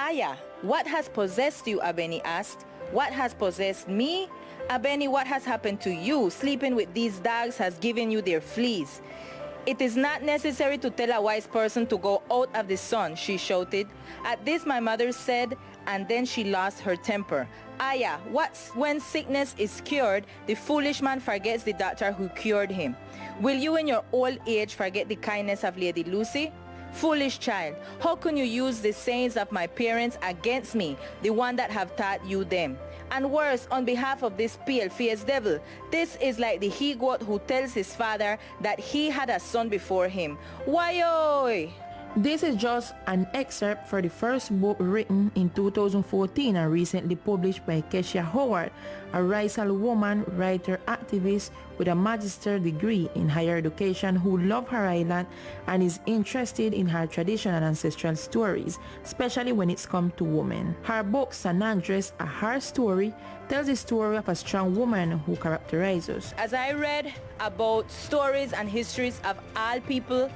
Aya, what has possessed you? Abeni asked. What has possessed me? Abeni, what has happened to you? Sleeping with these dogs has given you their fleas. It is not necessary to tell a wise person to go out of the sun, she shouted. At this my mother said, and then she lost her temper. Aya, when sickness is cured, the foolish man forgets the doctor who cured him. Will you in your old age forget the kindness of Lady Lucy? Foolish child, how can you use the sayings of my parents against me, the one that have taught you them? And worse, on behalf of this pale-faced devil, this is like the he-goat who tells his father that he had a son before him. Why-oy! This is just an excerpt for the first book written in 2014 and recently published by Keshia Howard, a racial woman, writer, activist with a magister degree in higher education who loves her island and is interested in her tradition and ancestral stories, especially when it's come to women. Her book, San Andres, A Her Story, tells the story of a strong woman who characterizes. As I read about stories and histories of all people,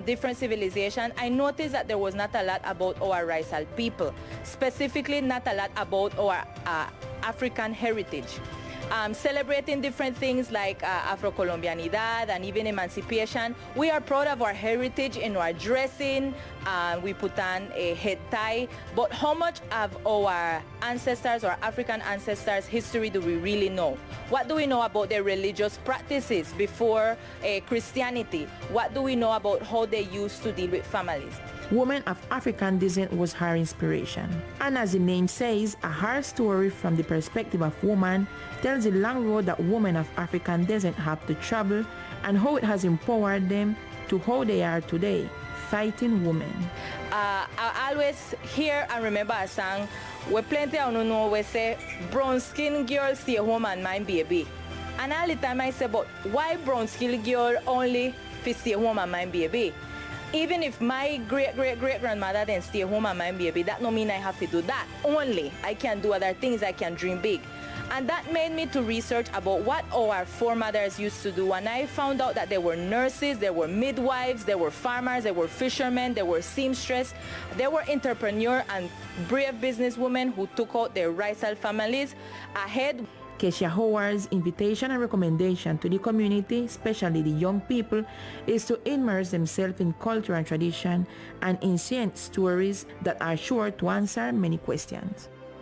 different civilization, I noticed that there was not a lot about our racial people, specifically not a lot about our African heritage. Celebrating different things like Afro-Colombianidad and even emancipation. We are proud of our heritage in our dressing. We put on a head tie. But how much of our ancestors, our African ancestors' history do we really know? What do we know about their religious practices before Christianity? What do we know about how they used to deal with families? Woman of African descent was her inspiration. And as the name says, A Her Story from the perspective of woman tells the long road that women of African descent have to travel and how it has empowered them to how they are today, fighting women. I always hear and remember a song where plenty of you know we say, brown skin girl stay home and mind baby. And all the time I say, but why brown skin girl only fi stay home and mind baby? Even if my great-great-great-grandmother then stay home and mind baby, that no mean I have to do that only. I can do other things, I can dream big. And that made me to research about what our foremothers used to do. And I found out that there were nurses, there were midwives, there were farmers, there were fishermen, there were seamstress, there were entrepreneurs and brave businesswomen who took out their racial families ahead. Keshia Howard's invitation and recommendation to the community, especially the young people, is to immerse themselves in culture and tradition and ancient stories that are sure to answer many questions.